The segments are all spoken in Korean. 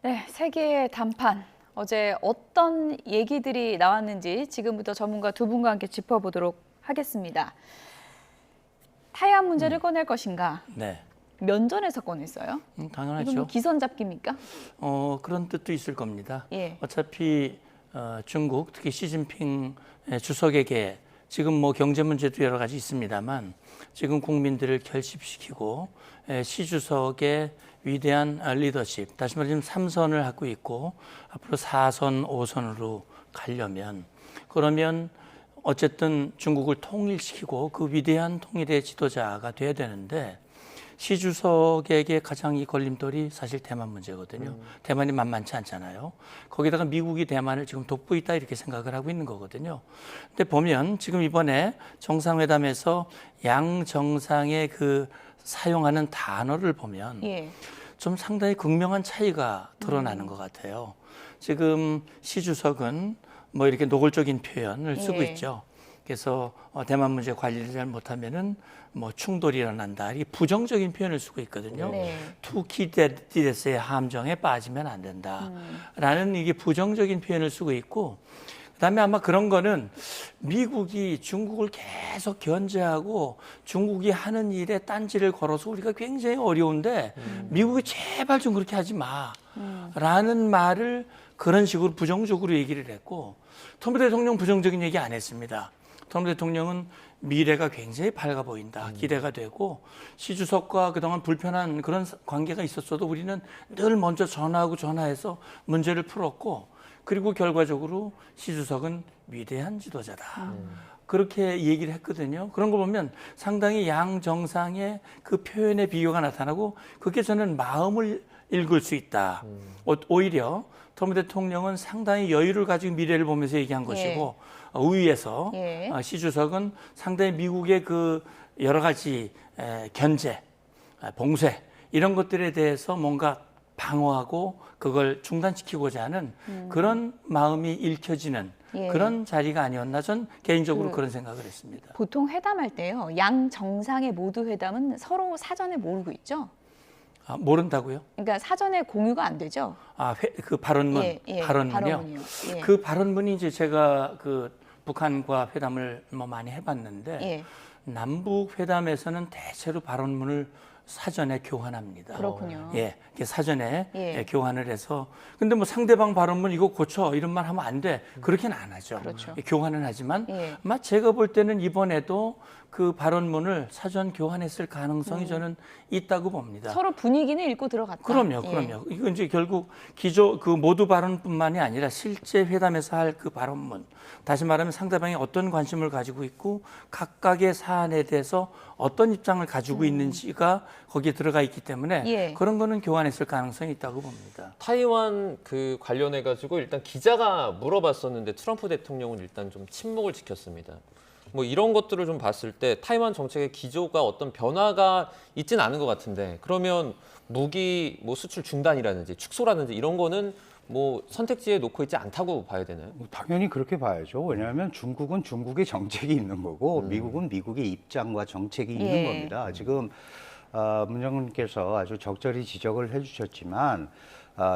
네, 세계의 단판. 어제 어떤 얘기들이 나왔는지 지금부터 전문가 두 분과 함께 짚어보도록 하겠습니다. 타이완 문제를 꺼낼 것인가? 네. 면전에서 꺼냈어요? 당연하죠. 이건 뭐 기선 잡기입니까? 그런 뜻도 있을 겁니다. 예. 어차피 중국, 특히 시진핑 주석에게 지금 뭐 경제 문제도 여러 가지 있습니다만 지금 국민들을 결집시키고 시 주석의 위대한 리더십, 다시 말하면 3선을 하고 있고 앞으로 4선, 5선으로 가려면 그러면 어쨌든 중국을 통일시키고 그 위대한 통일의 지도자가 돼야 되는데 시 주석에게 가장 이 걸림돌이 사실 대만 문제거든요. 대만이 만만치 않잖아요. 거기다가 미국이 대만을 지금 돕고 있다 이렇게 생각을 하고 있는 거거든요. 근데 보면 지금 이번에 정상회담에서 양 정상의 그 사용하는 단어를 보면 예. 좀 상당히 극명한 차이가 드러나는 것 같아요. 지금 시 주석은 뭐 이렇게 노골적인 표현을 쓰고 예. 있죠. 그래서 대만 문제 관리를 잘 못하면은 뭐 충돌이 일어난다. 이 부정적인 표현을 쓰고 있거든요. 네. 투키데스의 함정에 빠지면 안 된다. 라는 이게 부정적인 표현을 쓰고 있고 그다음에 아마 그런 거는 미국이 중국을 계속 견제하고 중국이 하는 일에 딴지를 걸어서 우리가 굉장히 어려운데 미국이 제발 좀 그렇게 하지 마. 라는 말을 그런 식으로 부정적으로 얘기를 했고 트럼프 대통령 부정적인 얘기 안 했습니다. 트럼프 대통령은 미래가 굉장히 밝아 보인다. 기대가 되고 시 주석과 그동안 불편한 그런 관계가 있었어도 우리는 늘 먼저 전화해서 문제를 풀었고 그리고 결과적으로 시 주석은 위대한 지도자다. 그렇게 얘기를 했거든요. 그런 거 보면 상당히 양 정상의 그 표현의 비교가 나타나고 그게 저는 마음을 읽을 수 있다. 오히려 트럼프 대통령은 상당히 여유를 가지고 미래를 보면서 얘기한 것이고 의회에서 예. 시 주석은 상당히 미국의 그 여러 가지 견제, 봉쇄 이런 것들에 대해서 뭔가 방어하고 그걸 중단시키고자 하는 그런 마음이 읽혀지는 예. 그런 자리가 아니었나 전 개인적으로 그런 생각을 했습니다. 보통 회담할 때요. 양 정상의 모두 회담은 서로 사전에 모르고 있죠? 모른다고요? 그러니까 사전에 공유가 안 되죠? 그 발언문, 발언문이요. 발언문이요. 예. 그 발언문이 이제 제가 그 북한과 회담을 뭐 많이 해봤는데 예. 남북 회담에서는 대체로 발언문을 사전에 교환합니다. 그렇군요. 예, 이렇게 사전에 예. 교환을 해서 근데 뭐 상대방 발언문 이거 고쳐 이런 말 하면 안 돼. 그렇게는 안 하죠. 그렇죠. 교환은 하지만 예. 아마 제가 볼 때는 이번에도 그 발언문을 사전 교환했을 가능성이 저는 있다고 봅니다. 서로 분위기는 읽고 들어갔다. 그럼요, 예. 그럼요. 이거 이제 결국 그 모두 발언뿐만이 아니라 실제 회담에서 할 그 발언문, 다시 말하면 상대방이 어떤 관심을 가지고 있고 각각의 사안에 대해서 어떤 입장을 가지고 있는지가 거기에 들어가 있기 때문에 예. 그런 거는 교환했을 가능성이 있다고 봅니다. 타이완 그 관련해 가지고 일단 기자가 물어봤었는데 트럼프 대통령은 일단 좀 침묵을 지켰습니다. 뭐 이런 것들을 좀 봤을 때 타이완 정책의 기조가 어떤 변화가 있지는 않은 것 같은데 그러면 무기 뭐 수출 중단이라든지 축소라든지 이런 거는 뭐 선택지에 놓고 있지 않다고 봐야 되나요? 당연히 그렇게 봐야죠. 왜냐하면 중국은 중국의 정책이 있는 거고 미국은 미국의 입장과 정책이 있는 예. 겁니다. 지금 문 장관께서 아주 적절히 지적을 해주셨지만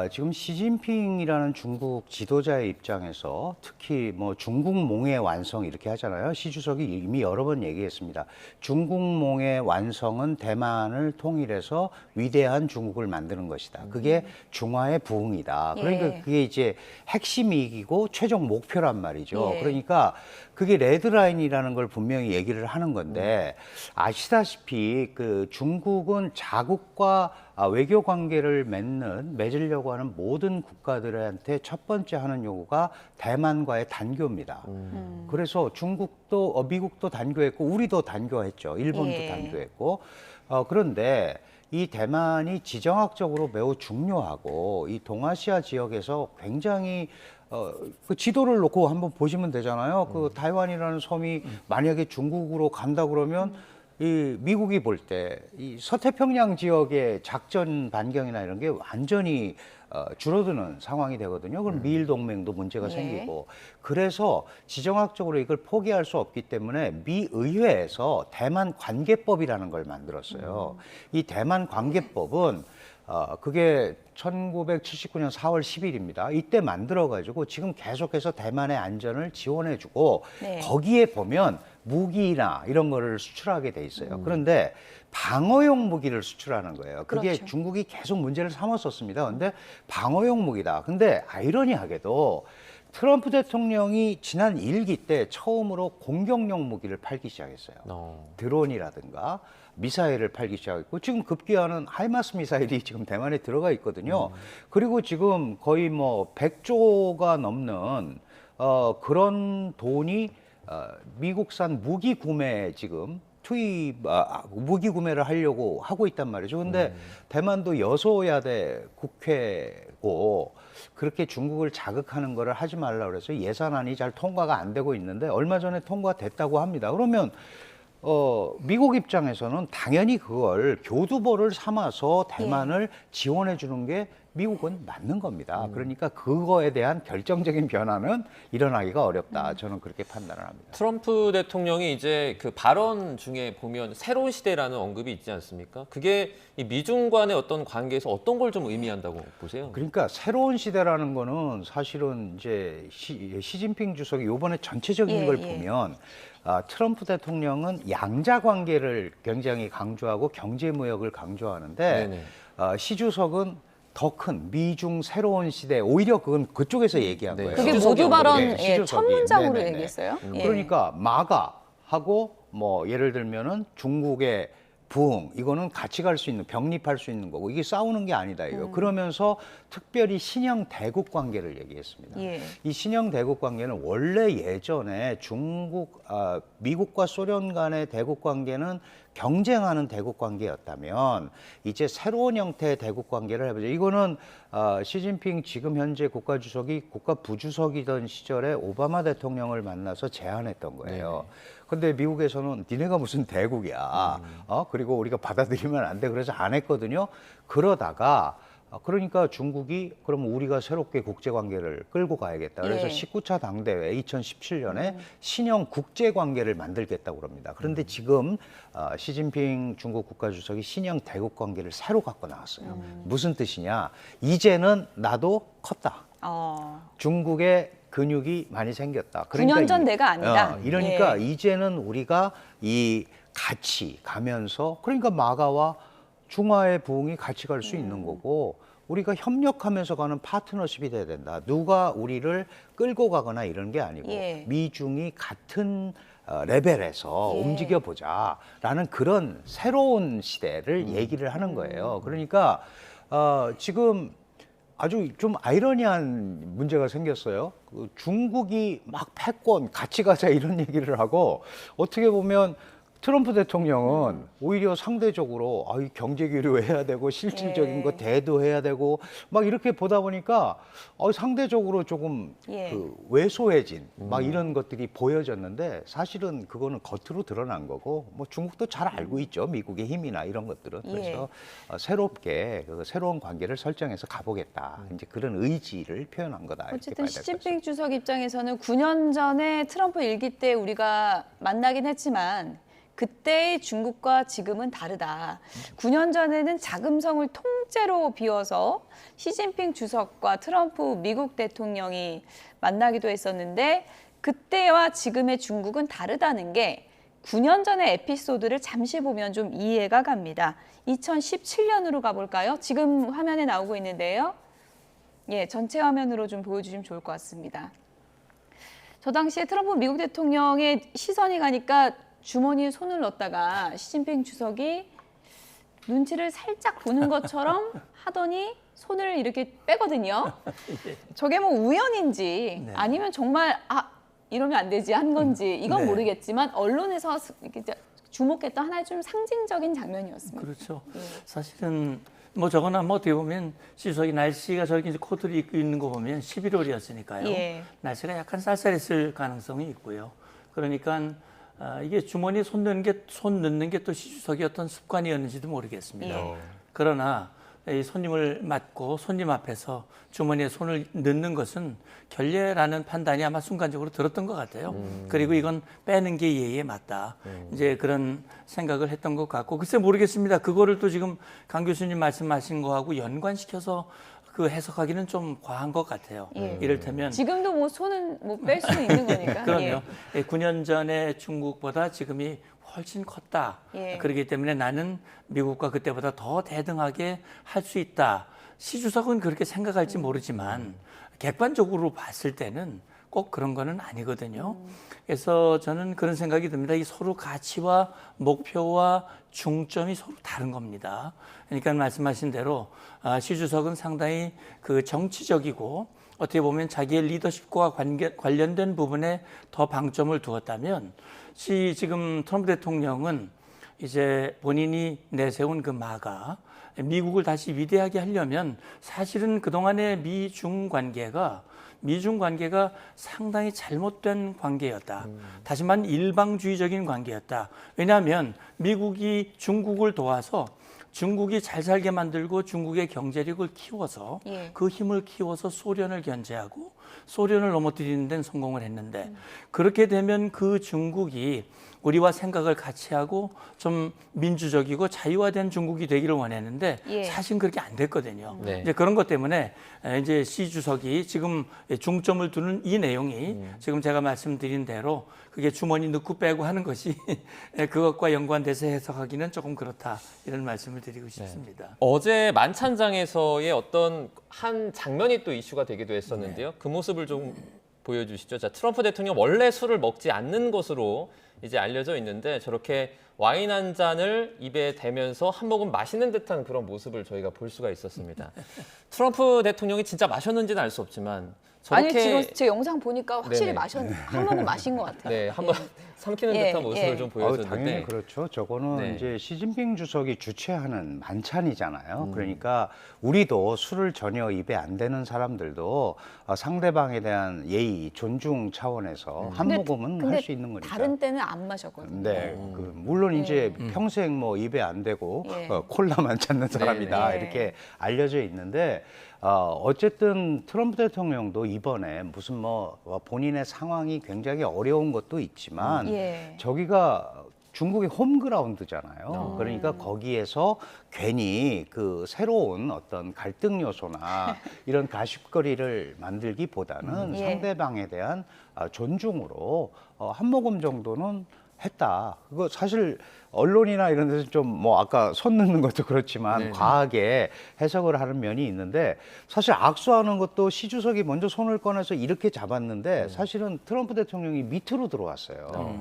지금 시진핑이라는 중국 지도자의 입장에서 특히 뭐 중국몽의 완성 이렇게 하잖아요. 시 주석이 이미 여러 번 얘기했습니다. 중국몽의 완성은 대만을 통일해서 위대한 중국을 만드는 것이다. 그게 중화의 부흥이다. 그러니까 예. 그게 이제 핵심이기고 최종 목표란 말이죠. 예. 그러니까 그게 레드라인이라는 걸 분명히 얘기를 하는 건데 아시다시피 그 중국은 자국과 외교 관계를 맺으려고 하는 모든 국가들한테 첫 번째 하는 요구가 대만과의 단교입니다. 그래서 중국도 미국도 단교했고 우리도 단교했죠. 일본도 예. 단교했고 그런데 이 대만이 지정학적으로 매우 중요하고 이 동아시아 지역에서 굉장히 그 지도를 놓고 한번 보시면 되잖아요. 그 타이완이라는 섬이 만약에 중국으로 간다 그러면 이 미국이 볼 때 이 서태평양 지역의 작전 반경이나 이런 게 완전히 줄어드는 상황이 되거든요. 그럼 미일 동맹도 문제가 예. 생기고 그래서 지정학적으로 이걸 포기할 수 없기 때문에 미 의회에서 대만 관계법이라는 걸 만들었어요. 이 대만 관계법은 그게 1979년 4월 10일입니다. 이때 만들어가지고 지금 계속해서 대만의 안전을 지원해주고 네. 거기에 보면 무기나 이런 거를 수출하게 돼 있어요. 그런데 방어용 무기를 수출하는 거예요. 그게 그렇죠. 중국이 계속 문제를 삼았었습니다. 근데 방어용 무기다. 근데 아이러니하게도 트럼프 대통령이 지난 1기 때 처음으로 공격용 무기를 팔기 시작했어요. 드론이라든가 미사일을 팔기 시작했고 지금 급기야는 하이마스 미사일이 지금 대만에 들어가 있거든요. 그리고 지금 거의 뭐 100조가 넘는 그런 돈이 미국산 무기 구매에 지금 무기 구매를 하려고 하고 있단 말이죠. 근데 대만도 여소야대 국회고 그렇게 중국을 자극하는 거를 하지 말라 그래서 예산안이 잘 통과가 안 되고 있는데 얼마 전에 통과됐다고 합니다. 그러면 미국 입장에서는 당연히 그걸 교두보를 삼아서 대만을 지원해 주는 게 미국은 맞는 겁니다. 그러니까 그거에 대한 결정적인 변화는 일어나기가 어렵다. 저는 그렇게 판단을 합니다. 트럼프 대통령이 이제 그 발언 중에 보면 새로운 시대라는 언급이 있지 않습니까? 그게 이 미중 간의 어떤 관계에서 어떤 걸 좀 의미한다고 보세요? 그러니까 새로운 시대라는 거는 사실은 이제 시진핑 주석이 이번에 전체적인 예, 걸 예. 보면 트럼프 대통령은 양자 관계를 굉장히 강조하고 경제 무역을 강조하는데 네네. 시 주석은 더 큰 미중 새로운 시대 오히려 그건 그쪽에서 얘기한 네. 거예요. 그게 시주석이 모두 발언 언급이, 첫 시주석이. 문장으로 네네네. 얘기했어요. 예. 그러니까 마가하고 뭐 예를 들면은 중국의 부흥 이거는 같이 갈 수 있는 병립할 수 있는 거고 이게 싸우는 게 아니다 이거. 그러면서 특별히 신형 대국 관계를 얘기했습니다. 예. 이 신형 대국 관계는 원래 예전에 미국과 소련 간의 대국 관계는 경쟁하는 대국 관계였다면 이제 새로운 형태의 대국 관계를 해보죠. 이거는 시진핑 지금 현재 국가 주석이 국가 부주석이던 시절에 오바마 대통령을 만나서 제안했던 거예요. 근데 미국에서는 니네가 무슨 대국이야. 그리고 우리가 받아들이면 안 돼. 그래서 안 했거든요. 그러다가 그러니까 중국이 그럼 우리가 새롭게 국제관계를 끌고 가야겠다. 그래서 예. 19차 당대회 2017년에 신형 국제관계를 만들겠다고 그럽니다. 그런데 지금 시진핑 중국 국가주석이 신형 대국관계를 새로 갖고 나왔어요. 무슨 뜻이냐? 이제는 나도 컸다. 중국의 근육이 많이 생겼다. 9년 전 내가 아니다. 이러니까 예. 이제는 우리가 이 같이 가면서 그러니까 마가와 중화의 부흥이 같이 갈 수 있는 거고 우리가 협력하면서 가는 파트너십이 돼야 된다. 누가 우리를 끌고 가거나 이런 게 아니고 예. 미중이 같은 레벨에서 예. 움직여보자라는 그런 새로운 시대를 얘기를 하는 거예요. 그러니까 지금 아주 좀 아이러니한 문제가 생겼어요. 그 중국이 막 패권 같이 가자 이런 얘기를 하고 어떻게 보면 트럼프 대통령은 오히려 상대적으로 이 경제 교류해야 되고 실질적인 예. 거 대도해야 되고 막 이렇게 보다 보니까 상대적으로 조금 예. 그 왜소해진 막 이런 것들이 보여졌는데 사실은 그거는 겉으로 드러난 거고 뭐 중국도 잘 알고 있죠. 미국의 힘이나 이런 것들은. 그래서 새롭게 그 새로운 관계를 설정해서 가보겠다. 이제 그런 의지를 표현한 거다. 이렇게 어쨌든 봐야 될 것 같습니다. 시진핑 주석 입장에서는 9년 전에 트럼프 일기 때 우리가 만나긴 했지만 그때의 중국과 지금은 다르다. 9년 전에는 자금성을 통째로 비워서 시진핑 주석과 트럼프 미국 대통령이 만나기도 했었는데 그때와 지금의 중국은 다르다는 게 9년 전의 에피소드를 잠시 보면 좀 이해가 갑니다. 2017년으로 가볼까요? 지금 화면에 나오고 있는데요. 예, 전체 화면으로 좀 보여주시면 좋을 것 같습니다. 저 당시에 트럼프 미국 대통령의 시선이 가니까 주머니에 손을 넣었다가 시진핑 주석이 눈치를 살짝 보는 것처럼 하더니 손을 이렇게 빼거든요. 저게 뭐 우연인지 네. 아니면 정말 이러면 안 되지 한 건지 이건 네. 모르겠지만 언론에서 이렇게 주목했던 하나의 좀 상징적인 장면이었습니다. 그렇죠. 예. 사실은 뭐 저거나 뭐 어떻게 보면 시석이 날씨가 저렇게 이제 코트를 입고 있는 거 보면 11월이었으니까요. 예. 날씨가 약간 쌀쌀했을 가능성이 있고요. 그러니까 이게 주머니에 손 넣는 게 또 시주석의 어떤 습관이었는지도 모르겠습니다. 예. 그러나 이 손님을 맞고 손님 앞에서 주머니에 손을 넣는 것은 결례라는 판단이 아마 순간적으로 들었던 것 같아요. 그리고 이건 빼는 게 예의에 맞다. 이제 그런 생각을 했던 것 같고, 글쎄 모르겠습니다. 그거를 또 지금 강 교수님 말씀하신 거하고 연관시켜서 그 해석하기는 좀 과한 것 같아요. 예. 이를테면 지금도 뭐 손은 뭐 뺄 수 있는 거니까. 그럼요. 9년 전에 중국보다 지금이 훨씬 컸다. 예. 그렇기 때문에 나는 미국과 그때보다 더 대등하게 할 수 있다. 시 주석은 그렇게 생각할지 모르지만 객관적으로 봤을 때는 꼭 그런 거는 아니거든요. 그래서 저는 그런 생각이 듭니다. 이 서로 가치와 목표와 중점이 서로 다른 겁니다. 그러니까 말씀하신 대로 시 주석은 상당히 그 정치적이고 어떻게 보면 자기의 리더십과 관련된 부분에 더 방점을 두었다면 지금 트럼프 대통령은 이제 본인이 내세운 그 마가 미국을 다시 위대하게 하려면 사실은 그동안의 미중 관계가 상당히 잘못된 관계였다. 다시 말하면 일방주의적인 관계였다. 왜냐하면 미국이 중국을 도와서 중국이 잘 살게 만들고 중국의 경제력을 키워서 예. 그 힘을 키워서 소련을 견제하고 소련을 넘어뜨리는 데는 성공을 했는데 그렇게 되면 그 중국이 우리와 생각을 같이 하고 좀 민주적이고 자유화된 중국이 되기를 원했는데 예. 사실 그렇게 안 됐거든요. 네. 이제 그런 것 때문에 이제 시 주석이 지금 중점을 두는 이 내용이 지금 제가 말씀드린 대로 그게 주머니 넣고 빼고 하는 것이 그것과 연관돼서 해석하기는 조금 그렇다 이런 말씀을 드리고 싶습니다. 어제 만찬장에서의 어떤 한 장면이 또 이슈가 되기도 했었는데요. 그 모습을 좀 보여주시죠. 자, 트럼프 대통령 원래 술을 먹지 않는 것으로 이제 알려져 있는데 저렇게 와인 한 잔을 입에 대면서 한 모금 마시는 듯한 그런 모습을 저희가 볼 수가 있었습니다. 트럼프 대통령이 진짜 마셨는지는 알 수 없지만 저렇게 아니 지금 제 영상 보니까 확실히 네네. 한 모금 마신 것 같아요. 네, 한번 삼키는 예, 듯한 모습을 예. 좀 보여줬는데 당연히 그렇죠. 저거는 네. 이제 시진핑 주석이 주최하는 만찬이잖아요. 그러니까 우리도 술을 전혀 입에 안 대는 사람들도 상대방에 대한 예의, 존중 차원에서 한 모금은 할 수 있는 거니까. 다른 때는 안 마셨거든요. 네, 물론 이제 평생 뭐 입에 안 대고 예. 콜라만 찾는 사람이다 네. 이렇게 알려져 있는데 어쨌든 트럼프 대통령도 이번에 무슨 뭐 본인의 상황이 굉장히 어려운 것도 있지만 예. 저기가 중국의 홈그라운드잖아요. 그러니까 거기에서 괜히 그 새로운 어떤 갈등 요소나 이런 가십거리를 만들기보다는 예. 상대방에 대한 존중으로 한 모금 정도는 했다. 그거 사실 언론이나 이런 데서 좀 뭐 아까 손 넣는 것도 그렇지만 과하게 해석을 하는 면이 있는데 사실 악수하는 것도 시 주석이 먼저 손을 꺼내서 이렇게 잡았는데 사실은 트럼프 대통령이 밑으로 들어왔어요.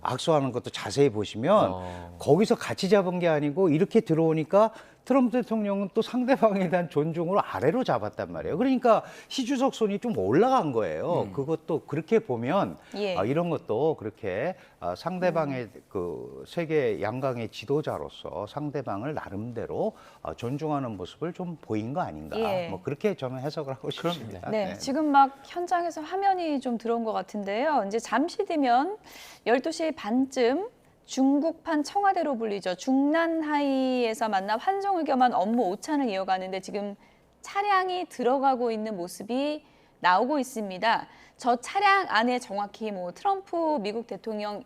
악수하는 것도 자세히 보시면 거기서 같이 잡은 게 아니고 이렇게 들어오니까 트럼프 대통령은 또 상대방에 대한 존중으로 아래로 잡았단 말이에요. 그러니까 시 주석 손이 좀 올라간 거예요. 그것도 그렇게 보면 예. 이런 것도 그렇게 상대방의 그 세계 양강의 지도자로서 상대방을 나름대로 존중하는 모습을 좀 보인 거 아닌가. 예. 뭐 그렇게 저는 해석을 하고 싶습니다. 네, 지금 막 현장에서 화면이 좀 들어온 것 같은데요. 이제 잠시 뒤면 12시 반쯤 중국판 청와대로 불리죠. 중난하이에서 만나 환송을 겸한 업무 오찬을 이어가는데 지금 차량이 들어가고 있는 모습이 나오고 있습니다. 저 차량 안에 정확히 뭐 트럼프 미국 대통령이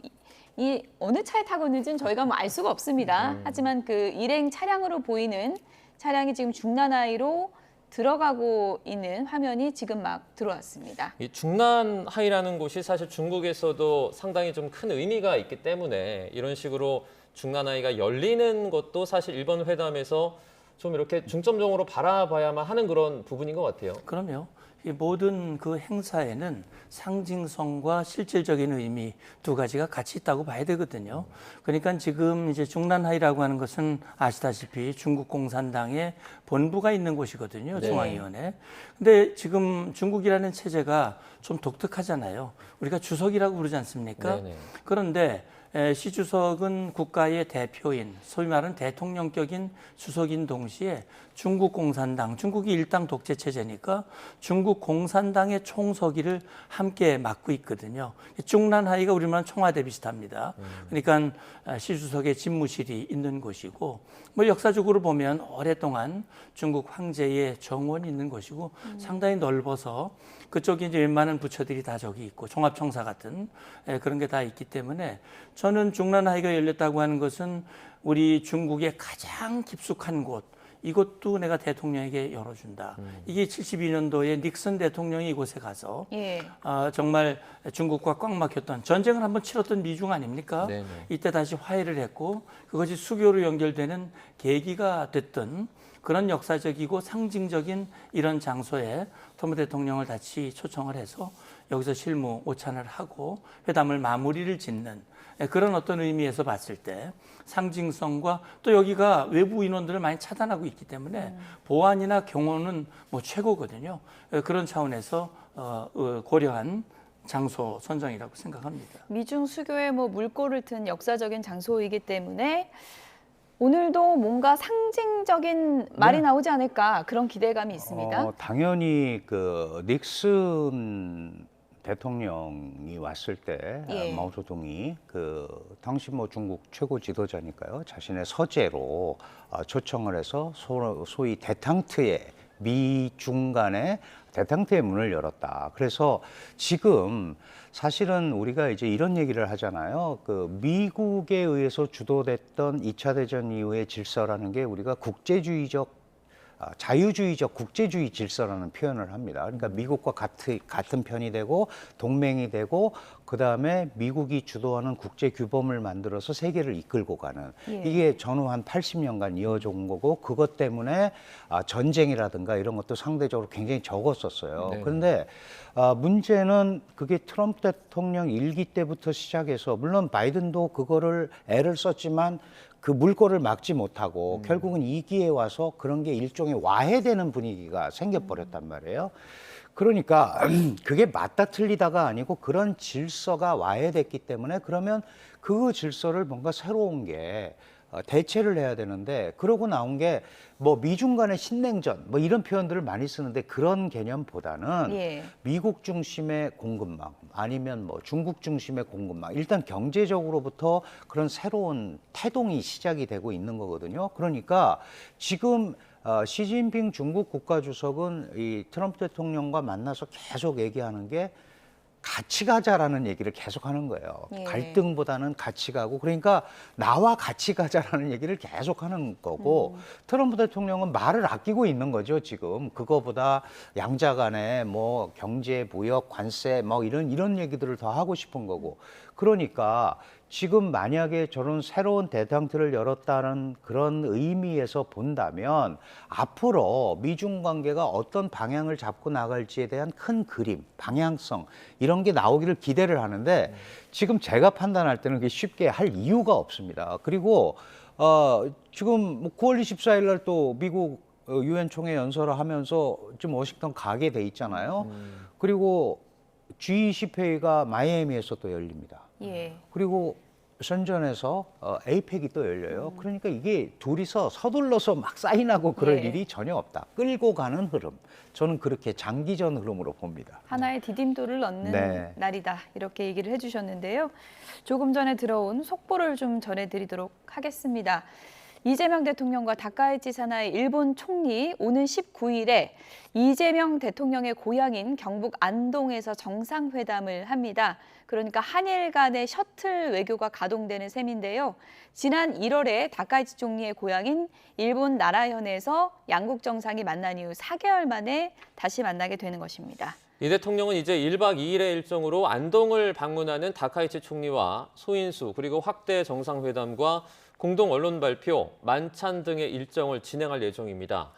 어느 차에 타고 있는지는 저희가 뭐 알 수가 없습니다. 하지만 그 일행 차량으로 보이는 차량이 지금 중난하이로 들어가고 있는 화면이 지금 막 들어왔습니다. 이 중난하이라는 곳이 사실 중국에서도 상당히 좀 큰 의미가 있기 때문에 이런 식으로 중난하이가 열리는 것도 사실 이번 회담에서 좀 이렇게 중점적으로 바라봐야만 하는 그런 부분인 것 같아요. 그럼요. 이 모든 그 행사에는 상징성과 실질적인 의미 두 가지가 같이 있다고 봐야 되거든요. 그러니까 지금 이제 중난하이라고 하는 것은 아시다시피 중국 공산당의 본부가 있는 곳이거든요. 네. 중앙위원회. 근데 지금 중국이라는 체제가 좀 독특하잖아요. 우리가 주석이라고 부르지 않습니까? 네네. 그런데 시 주석은 국가의 대표인, 소위 말하는 대통령격인 수석인 동시에 중국 공산당, 중국이 일당 독재 체제니까 중국 공산당의 총서기를 함께 맡고 있거든요. 중란하이가 우리말 청와대 비슷합니다. 그러니까 시 주석의 집무실이 있는 곳이고, 뭐 역사적으로 보면 오랫동안 중국 황제의 정원이 있는 곳이고 상당히 넓어서 그쪽에 이제 웬만한 부처들이 다 저기 있고 종합청사 같은 그런 게 다 있기 때문에 저는 중란하이가 열렸다고 하는 것은 우리 중국의 가장 깊숙한 곳, 이것도 내가 대통령에게 열어준다. 이게 72년도에 닉슨 대통령이 이곳에 가서 예. 정말 중국과 꽉 막혔던 전쟁을 한번 치렀던 미중 아닙니까? 네네. 이때 다시 화해를 했고 그것이 수교로 연결되는 계기가 됐던 그런 역사적이고 상징적인 이런 장소에 트럼프 대통령을 다시 초청을 해서 여기서 실무 오찬을 하고 회담을 마무리를 짓는 그런 어떤 의미에서 봤을 때 상징성과 또 여기가 외부 인원들을 많이 차단하고 있기 때문에 보안이나 경호는 뭐 최고거든요. 그런 차원에서 고려한 장소 선정이라고 생각합니다. 미중 수교의 뭐 물꼬를 튼 역사적인 장소이기 때문에 오늘도 뭔가 상징적인 말이 나오지 않을까 그런 기대감이 있습니다. 당연히 그 닉슨 대통령이 왔을 때 예. 마오쩌둥이 그 당시 뭐 중국 최고 지도자니까요. 자신의 서재로 초청을 해서 소위 대탕트의 미중 간의 대탕트의 문을 열었다. 그래서 지금 사실은 우리가 이제 이런 얘기를 하잖아요. 그 미국에 의해서 주도됐던 2차 대전 이후의 질서라는 게 우리가 자유주의적 국제주의 질서라는 표현을 합니다. 그러니까 미국과 같은 편이 되고 동맹이 되고 그다음에 미국이 주도하는 국제 규범을 만들어서 세계를 이끌고 가는 예. 이게 전후 한 80년간 이어져 온 거고 그것 때문에 전쟁이라든가 이런 것도 상대적으로 굉장히 적었었어요. 네. 그런데 문제는 그게 트럼프 대통령 일기 때부터 시작해서 물론 바이든도 그거를 애를 썼지만 그 물꼬를 막지 못하고 결국은 2기에 와서 그런 게 일종의 와해되는 분위기가 생겨버렸단 말이에요. 그러니까 그게 맞다 틀리다가 아니고 그런 질서가 와해됐기 때문에 그러면 그 질서를 뭔가 새로운 게 대체를 해야 되는데 그러고 나온 게 뭐 미중 간의 신냉전 뭐 이런 표현들을 많이 쓰는데 그런 개념보다는 예. 미국 중심의 공급망 아니면 뭐 중국 중심의 공급망 일단 경제적으로부터 그런 새로운 태동이 시작이 되고 있는 거거든요. 그러니까 지금 시진핑 중국 국가주석은 이 트럼프 대통령과 만나서 계속 얘기하는 게 같이 가자라는 얘기를 계속 하는 거예요. 예. 갈등보다는 같이 가고 그러니까 나와 같이 가자라는 얘기를 계속 하는 거고 트럼프 대통령은 말을 아끼고 있는 거죠. 지금 그거보다 양자 간에 뭐 경제, 무역, 관세 뭐 이런 얘기들을 더 하고 싶은 거고 그러니까 지금 만약에 저런 새로운 대탕트를 열었다는 그런 의미에서 본다면 앞으로 미중 관계가 어떤 방향을 잡고 나갈지에 대한 큰 그림, 방향성 이런 게 나오기를 기대를 하는데 지금 제가 판단할 때는 그게 쉽게 할 이유가 없습니다. 그리고 지금 뭐 9월 24일 날 또 미국 유엔 총회 연설을 하면서 지금 워싱턴 가게 돼 있잖아요. 그리고 G20 회의가 마이애미에서 또 열립니다. 예. 그리고 선전에서 에이펙이 또 열려요. 그러니까 이게 둘이서 서둘러서 막 사인하고 그럴 예. 일이 전혀 없다. 끌고 가는 흐름. 저는 그렇게 장기전 흐름으로 봅니다. 하나의 디딤돌을 넣는 네. 날이다 이렇게 얘기를 해주셨는데요. 조금 전에 들어온 속보를 좀 전해드리도록 하겠습니다. 이재명 대통령과 다카이치 사나이 일본 총리 오는 19일에 이재명 대통령의 고향인 경북 안동에서 정상회담을 합니다. 그러니까 한일 간의 셔틀 외교가 가동되는 셈인데요. 지난 1월에 다카이치 총리의 고향인 일본 나라현에서 양국 정상이 만난 이후 4개월 만에 다시 만나게 되는 것입니다. 이 대통령은 이제 1박 2일의 일정으로 안동을 방문하는 다카이치 총리와 소인수 그리고 확대 정상회담과 공동 언론 발표, 만찬 등의 일정을 진행할 예정입니다.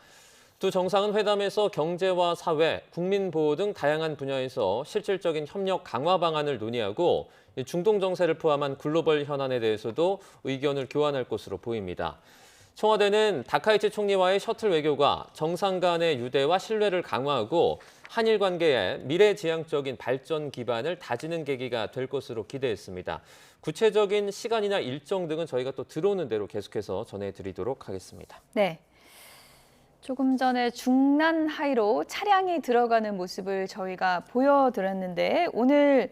두 정상은 회담에서 경제와 사회, 국민 보호 등 다양한 분야에서 실질적인 협력 강화 방안을 논의하고 중동 정세를 포함한 글로벌 현안에 대해서도 의견을 교환할 것으로 보입니다. 청와대는 다카이치 총리와의 셔틀 외교가 정상 간의 유대와 신뢰를 강화하고 한일 관계의 미래지향적인 발전 기반을 다지는 계기가 될 것으로 기대했습니다. 구체적인 시간이나 일정 등은 저희가 또 들어오는 대로 계속해서 전해드리도록 하겠습니다. 네. 조금 전에 중난 하이로 차량이 들어가는 모습을 저희가 보여드렸는데 오늘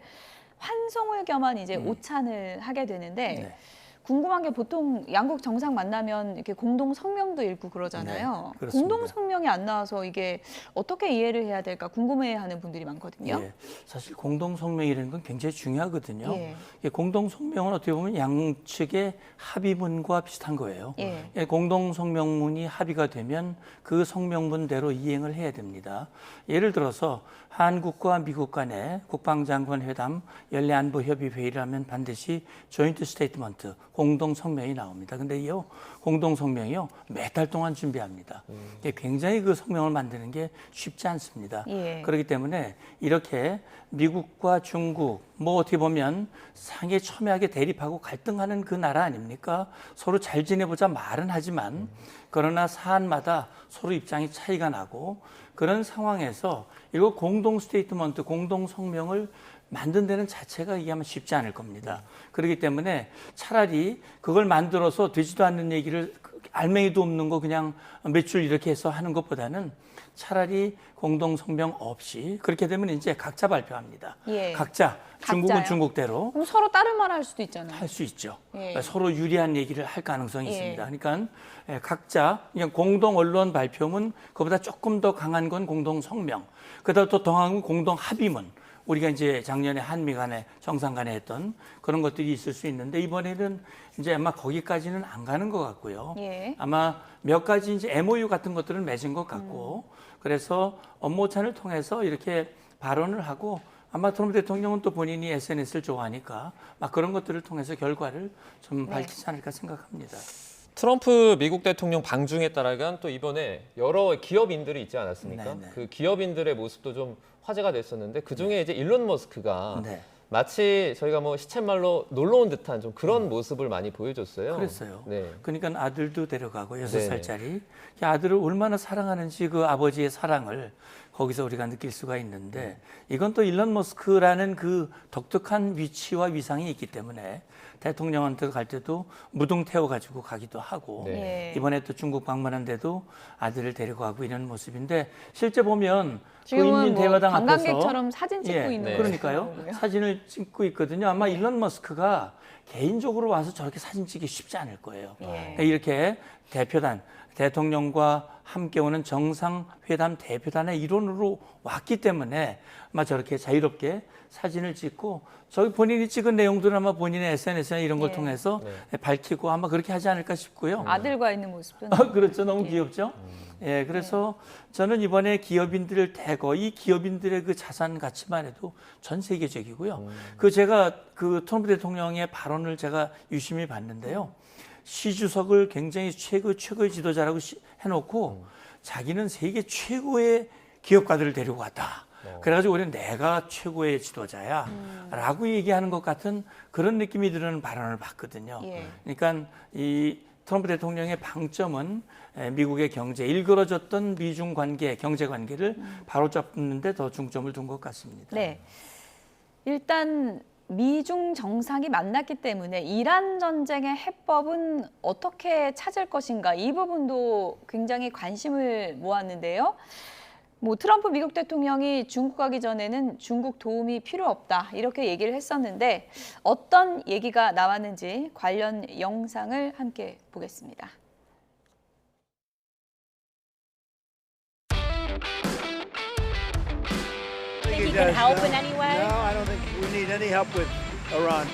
환송을 겸한 이제 오찬을 하게 되는데 네. 궁금한 게 보통 양국 정상 만나면 이렇게 공동 성명도 읽고 그러잖아요. 네, 그렇습니다. 공동 성명이 안 나와서 이게 어떻게 이해를 해야 될까 궁금해하는 분들이 많거든요. 예, 사실 공동 성명이라는 건 굉장히 중요하거든요. 예. 이 공동 성명은 어떻게 보면 양측의 합의문과 비슷한 거예요. 예. 예, 공동 성명문이 합의가 되면 그 성명문대로 이행을 해야 됩니다. 예를 들어서 한국과 미국 간의 국방장관 회담, 연례안보협의 회의를 하면 반드시 조인트 스테이트먼트, 공동 성명이 나옵니다. 근데 이 공동 성명이요 몇 달 동안 준비합니다. 이게 굉장히 그 성명을 만드는 게 쉽지 않습니다. 예. 그렇기 때문에 이렇게 미국과 중국 뭐 어떻게 보면 상에 첨예하게 대립하고 갈등하는 그 나라 아닙니까? 서로 잘 지내보자 말은 하지만 그러나 사안마다 서로 입장이 차이가 나고 그런 상황에서 이거 공동 스테이트먼트, 공동 성명을 만든 데는 자체가 이게 아마 쉽지 않을 겁니다. 그렇기 때문에 차라리 그걸 만들어서 되지도 않는 얘기를 알맹이도 없는 거 그냥 몇 줄 이렇게 해서 하는 것보다는 차라리 공동 성명 없이 그렇게 되면 이제 각자 발표합니다. 예. 각자 중국은 각자요? 중국대로 그럼 서로 다른 말 할 수도 있잖아요. 할 수 있죠. 예. 서로 유리한 얘기를 할 가능성이 예. 있습니다. 그러니까 각자 그냥 공동 언론 발표문 그보다 조금 더 강한 건 공동 성명, 그다음 또 더 강한 건 공동 합의문. 우리가 이제 작년에 한미 간에 정상 간에 했던 그런 것들이 있을 수 있는데 이번에는 이제 아마 거기까지는 안 가는 것 같고요. 예. 아마 몇 가지 이제 MOU 같은 것들은 맺은 것 같고 그래서 업무찬을 통해서 이렇게 발언을 하고 아마 트럼프 대통령은 또 본인이 SNS를 좋아하니까 막 그런 것들을 통해서 결과를 좀 네. 밝히지 않을까 생각합니다. 트럼프 미국 대통령 방중에 따라간 또 이번에 여러 기업인들이 있지 않았습니까? 네, 네. 그 기업인들의 모습도 좀 화제가 됐었는데 그 중에 이제 일론 머스크가 네. 마치 저희가 뭐 시쳇말로 놀러 온 듯한 좀 그런 모습을 많이 보여줬어요. 그랬어요. 네. 그러니까 아들도 데려가고 네네. 6살짜리 아들을 얼마나 사랑하는지 그 아버지의 사랑을 거기서 우리가 느낄 수가 있는데 이건 또 일론 머스크라는 그 독특한 위치와 위상이 있기 때문에 대통령한테 갈 때도 무등 태워가지고 가기도 하고 네. 예. 이번에 또 중국 방문한데도 아들을 데려가고 이런 모습인데 실제 보면 그 지금은 인민 뭐 대화당 앞에서 관광객처럼 사진 찍고 예, 있는 네. 그러니까요. 거고요. 사진을 찍고 있거든요. 아마 일론 머스크가 개인적으로 와서 저렇게 사진 찍기 쉽지 않을 거예요. 예. 그러니까 이렇게 대표단, 대통령과 함께 오는 정상회담 대표단의 일원으로 왔기 때문에 아마 저렇게 자유롭게 사진을 찍고 저기 본인이 찍은 내용들은 아마 본인의 SNS나 이런 걸 예. 통해서 네. 밝히고 아마 그렇게 하지 않을까 싶고요. 아들과 있는 모습도 그렇죠. 너무 귀엽죠? 예, 그래서 저는 이번에 기업인들을 대거 이 기업인들의 그 자산 가치만 해도 전 세계적이고요. 그 제가 그 트럼프 대통령의 발언을 제가 유심히 봤는데요. 시 주석을 굉장히 최고의 지도자라고 해놓고 자기는 세계 최고의 기업가들을 데리고 왔다. 그래가지고 우리는 내가 최고의 지도자야 라고 얘기하는 것 같은 그런 느낌이 드는 발언을 봤거든요. 예. 그러니까 이 트럼프 대통령의 방점은 미국의 경제, 일그러졌던 미중 관계, 경제 관계를 바로잡는 데 더 중점을 둔 것 같습니다. 네. 일단 미중 정상이 만났기 때문에 이란 전쟁의 해법은 어떻게 찾을 것인가 이 부분도 굉장히 관심을 모았는데요. 뭐 트럼프 미국 대통령이 중국 가기 전에는 중국 도움이 필요 없다 이렇게 얘기를 했었는데 어떤 얘기가 나왔는지 관련 영상을 함께 보겠습니다. Think he can help in any way? No, I don't think we need any help with Iran.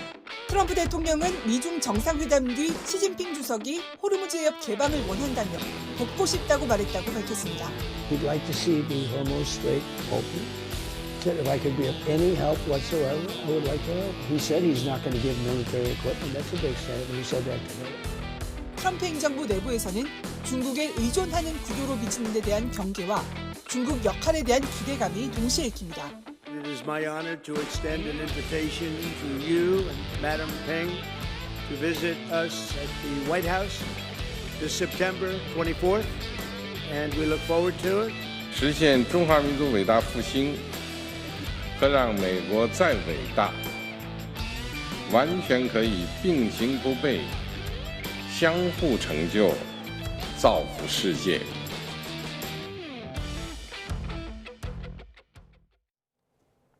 트럼프 대통령은 미중 정상회담 뒤 시진핑 주석이 호르무즈 해협 개방을 원한다며 돕고 싶다고 말했다고 밝혔습니다. He'd like to see the Hormuz Strait open. Said if I could be of any help whatsoever, I would like to help. He said he's not going to give military equipment. That's a big statement. He said that today. 트럼프 행정부 내부에서는 중국에 의존하는 구도로 비치는 데 대한 경계와 중국 역할에 대한 기대감이 동시에 읽힙니다. It is my honor to extend an invitation to you and Madam Peng to visit us at the White House this September 24th, and we look forward to it. 实现中华民族伟大复兴和让美国再伟大，完全可以并行不悖，相互成就，造福世界。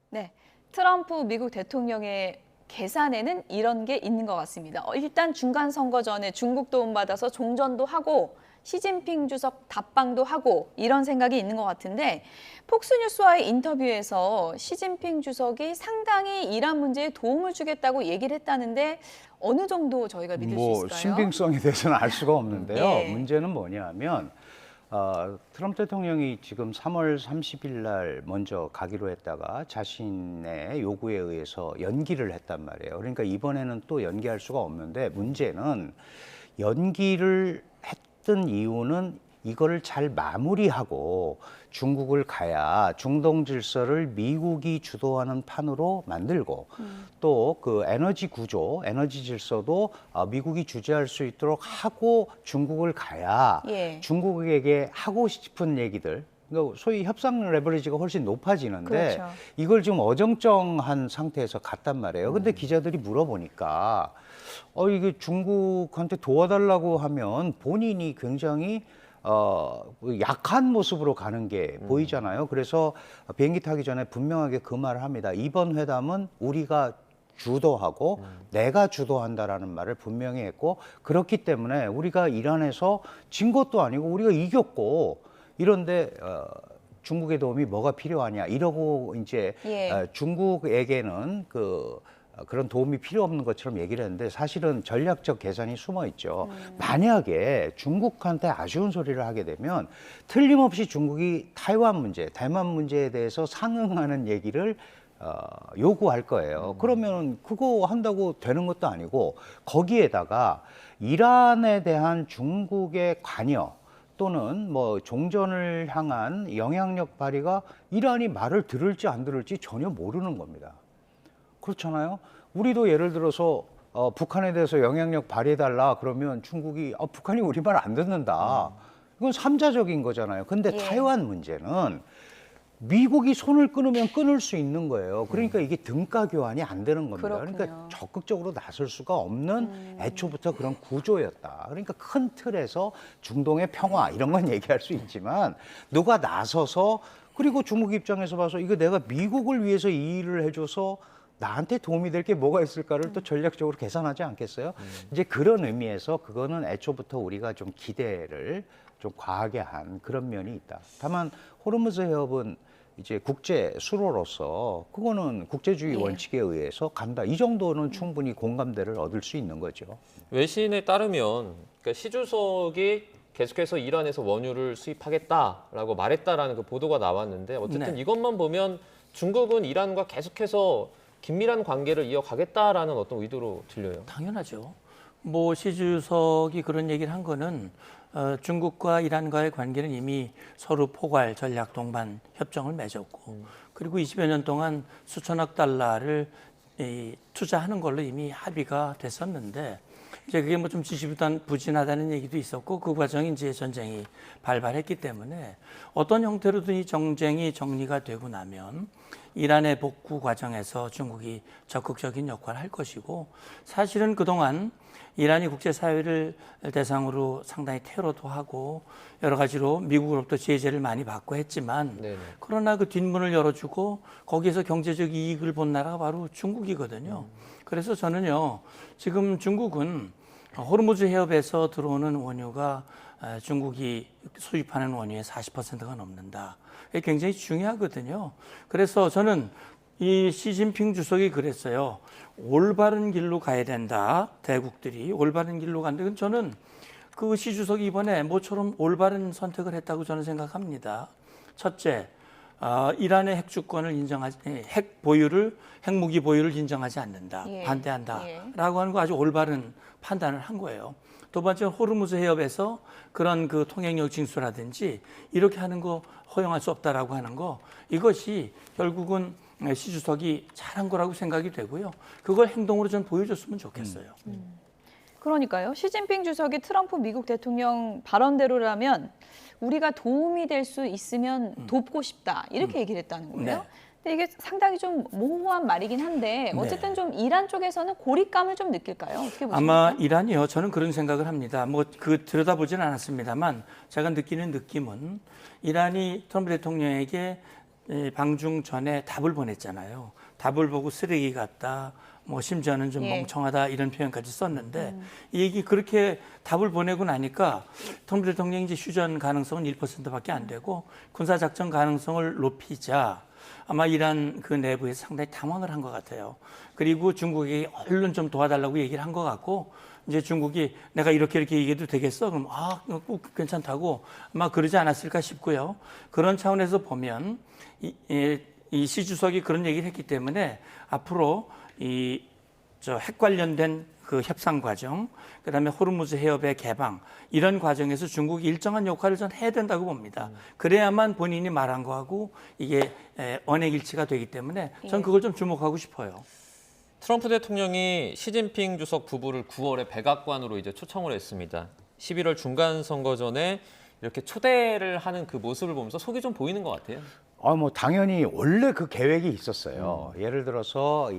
네, 트럼프 미국 대통령의 계산에는 이런 게 있는 것 같습니다. 일단 중간 선거 전에 중국 도움받아서 종전도 하고 시진핑 주석 답방도 하고 이런 생각이 있는 것 같은데 폭스뉴스와의 인터뷰에서 시진핑 주석이 상당히 이란 문제에 도움을 주겠다고 얘기를 했다는데 어느 정도 저희가 믿을 수 있을까요? 신빙성에 대해서는 알 수가 없는데요. 예. 문제는 뭐냐면 트럼프 대통령이 지금 3월 30일 날 먼저 가기로 했다가 자신의 요구에 의해서 연기를 했단 말이에요. 그러니까 이번에는 또 연기할 수가 없는데 문제는 연기를 했던 이유는 이거를 잘 마무리하고 중국을 가야 중동 질서를 미국이 주도하는 판으로 만들고 또 그 에너지 구조, 에너지 질서도 미국이 주재할 수 있도록 하고 중국을 가야 예. 중국에게 하고 싶은 얘기들 그러니까 소위 협상 레버리지가 훨씬 높아지는데 그렇죠. 이걸 지금 어정쩡한 상태에서 갔단 말이에요. 근데 기자들이 물어보니까 이게 중국한테 도와달라고 하면 본인이 굉장히 약한 모습으로 가는 게 보이잖아요. 그래서 비행기 타기 전에 분명하게 그 말을 합니다. 이번 회담은 우리가 주도하고 내가 주도한다라는 말을 분명히 했고 그렇기 때문에 우리가 이란에서 진 것도 아니고 우리가 이겼고 이런데 중국의 도움이 뭐가 필요하냐 이러고 이제 예. 중국에게는 그런 도움이 필요 없는 것처럼 얘기를 했는데 사실은 전략적 계산이 숨어 있죠. 만약에 중국한테 아쉬운 소리를 하게 되면 틀림없이 중국이 타이완 문제, 대만 문제에 대해서 상응하는 얘기를 요구할 거예요. 그러면 그거 한다고 되는 것도 아니고 거기에다가 이란에 대한 중국의 관여 또는 뭐 종전을 향한 영향력 발휘가 이란이 말을 들을지 안 들을지 전혀 모르는 겁니다. 그렇잖아요. 우리도 예를 들어서 북한에 대해서 영향력 발휘해달라 그러면 중국이 북한이 우리 말 안 듣는다. 이건 삼자적인 거잖아요. 근데 예. 타이완 문제는 미국이 손을 끊으면 끊을 수 있는 거예요. 그러니까 이게 등가 교환이 안 되는 겁니다. 그렇군요. 그러니까 적극적으로 나설 수가 없는 애초부터 그런 구조였다. 그러니까 큰 틀에서 중동의 평화 이런 건 얘기할 수 있지만 누가 나서서 그리고 중국 입장에서 봐서 이거 내가 미국을 위해서 이 일을 해줘서 나한테 도움이 될 게 뭐가 있을까를 또 전략적으로 계산하지 않겠어요? 이제 그런 의미에서 그거는 애초부터 우리가 좀 기대를 좀 과하게 한 그런 면이 있다. 다만 호르무즈 해협은 이제 국제 수로로서 그거는 국제주의 예. 원칙에 의해서 간다. 이 정도는 충분히 공감대를 얻을 수 있는 거죠. 외신에 따르면 그러니까 시 주석이 계속해서 이란에서 원유를 수입하겠다라고 말했다라는 그 보도가 나왔는데 어쨌든 네. 이것만 보면 중국은 이란과 계속해서 긴밀한 관계를 이어가겠다라는 어떤 의도로 들려요. 당연하죠. 뭐 시 주석이 그런 얘기를 한 거는 중국과 이란과의 관계는 이미 서로 포괄 전략 동반 협정을 맺었고 그리고 20여 년 동안 수천억 달러를 투자하는 걸로 이미 합의가 됐었는데 이제 그게 뭐 좀 지지부진하다는 얘기도 있었고 그 과정이 이제 전쟁이 발발했기 때문에 어떤 형태로든 이 정쟁이 정리가 되고 나면 이란의 복구 과정에서 중국이 적극적인 역할을 할 것이고 사실은 그동안 이란이 국제사회를 대상으로 상당히 테러도 하고 여러 가지로 미국으로부터 제재를 많이 받고 했지만 네네. 그러나 그 뒷문을 열어주고 거기에서 경제적 이익을 본 나라가 바로 중국이거든요. 그래서 저는요 지금 중국은 호르무즈 해협에서 들어오는 원유가 중국이 수입하는 원유의 40%가 넘는다. 이게 굉장히 중요하거든요. 그래서 저는 이 시진핑 주석이 그랬어요. 올바른 길로 가야 된다. 대국들이 올바른 길로 간다. 저는 그 시 주석이 이번에 모처럼 올바른 선택을 했다고 저는 생각합니다. 첫째, 이란의 핵 주권을 인정하지, 핵무기 보유를 인정하지 않는다, 예. 반대한다라고 하는 거 아주 올바른 판단을 한 거예요. 두 번째는 호르무즈 해협에서 그런 그 통행력 징수라든지 이렇게 하는 거 허용할 수 없다라고 하는 거 이것이 결국은 시 주석이 잘한 거라고 생각이 되고요. 그걸 행동으로 좀 보여줬으면 좋겠어요. 그러니까요. 시진핑 주석이 트럼프 미국 대통령 발언대로라면 우리가 도움이 될 수 있으면 돕고 싶다 이렇게 얘기를 했다는 거예요. 네. 근데 이게 상당히 좀 모호한 말이긴 한데 어쨌든 좀 이란 쪽에서는 고립감을 좀 느낄까요? 어떻게 보십니까? 아마 이란이요. 저는 그런 생각을 합니다. 뭐 그 들여다보지는 않았습니다만 제가 느끼는 느낌은 이란이 트럼프 대통령에게 방중 전에 답을 보냈잖아요. 답을 보고 쓰레기 같다. 뭐 심지어는 좀 멍청하다 이런 표현까지 썼는데 이 얘기 그렇게 답을 보내고 나니까 트럼프 대통령이 이제 휴전 가능성은 1%밖에 안 되고 군사작전 가능성을 높이자 아마 이란 그 내부에서 상당히 당황을 한 것 같아요. 그리고 중국이 얼른 좀 도와달라고 얘기를 한 것 같고 이제 중국이 내가 이렇게 얘기해도 되겠어? 그럼 꼭 괜찮다고 아마 그러지 않았을까 싶고요. 그런 차원에서 보면 이 시 주석이 그런 얘기를 했기 때문에 앞으로 핵 관련된 그 협상 과정, 그다음에 호르무즈 해협의 개방 이런 과정에서 중국이 일정한 역할을 전 해야 된다고 봅니다. 그래야만 본인이 말한 거하고 이게 언행 일치가 되기 때문에 전 그걸 좀 주목하고 싶어요. 트럼프 대통령이 시진핑 주석 부부를 9월에 백악관으로 이제 초청을 했습니다. 11월 중간 선거 전에 이렇게 초대를 하는 그 모습을 보면서 속이 좀 보이는 것 같아요. 뭐 당연히 원래 그 계획이 있었어요. 예를 들어서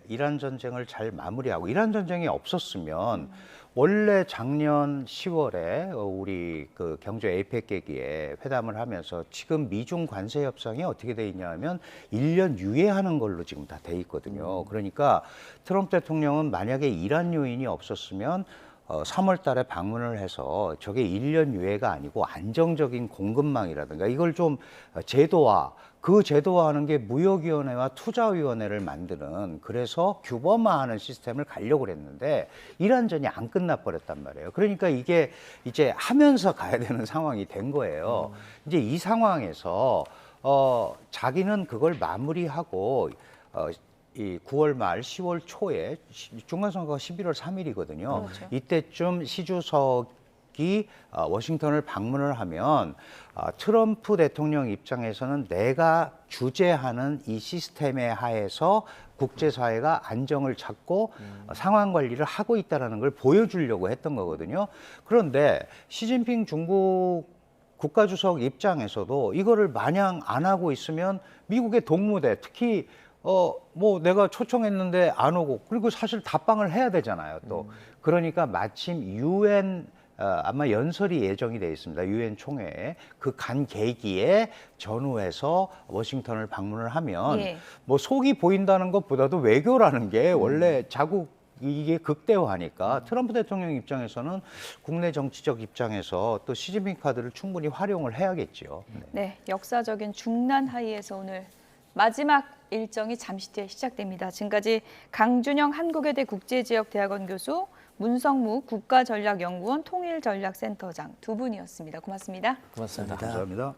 이란 전쟁을 잘 마무리하고 이란 전쟁이 없었으면 원래 작년 10월에 우리 그 경제 에이펙 계기에 회담을 하면서 지금 미중 관세 협상이 어떻게 돼 있냐면 1년 유예하는 걸로 지금 다 돼 있거든요. 그러니까 트럼프 대통령은 만약에 이란 요인이 없었으면 3월 달에 방문을 해서 저게 1년 유예가 아니고 안정적인 공급망이라든가 이걸 좀 제도화하는 게 무역위원회와 투자위원회를 만드는 그래서 규범화하는 시스템을 가려고 했는데 이란전이 안 끝나버렸단 말이에요. 그러니까 이게 이제 하면서 가야 되는 상황이 된 거예요. 이제 이 상황에서 자기는 그걸 마무리하고 이 9월 말 10월 초에 중간선거가 11월 3일이거든요. 그렇죠. 이때쯤 시 주석이 워싱턴을 방문을 하면 트럼프 대통령 입장에서는 내가 주재하는 이 시스템에 하에서 국제사회가 안정을 찾고 상황 관리를 하고 있다는 걸 보여주려고 했던 거거든요. 그런데 시진핑 중국 국가주석 입장에서도 이거를 마냥 안 하고 있으면 미국의 동무대 특히 뭐 내가 초청했는데 안 오고 그리고 사실 답방을 해야 되잖아요 또. 그러니까 마침 유엔 아마 연설이 예정이 돼 있습니다. 유엔 총회에 그 간 계기에 전후해서 워싱턴을 방문을 하면 뭐 속이 보인다는 것보다도 외교라는 게 원래 자국 이게 극대화하니까 트럼프 대통령 입장에서는 국내 정치적 입장에서 또 시진핑 카드를 충분히 활용을 해야겠죠. 네, 역사적인 중난 하이에서 오늘 마지막 일정이 잠시 뒤에 시작됩니다. 지금까지 강준영 한국외대 국제지역대학원 교수, 문성무 국가전략연구원 통일전략센터장 두 분이었습니다. 고맙습니다. 고맙습니다. 감사합니다.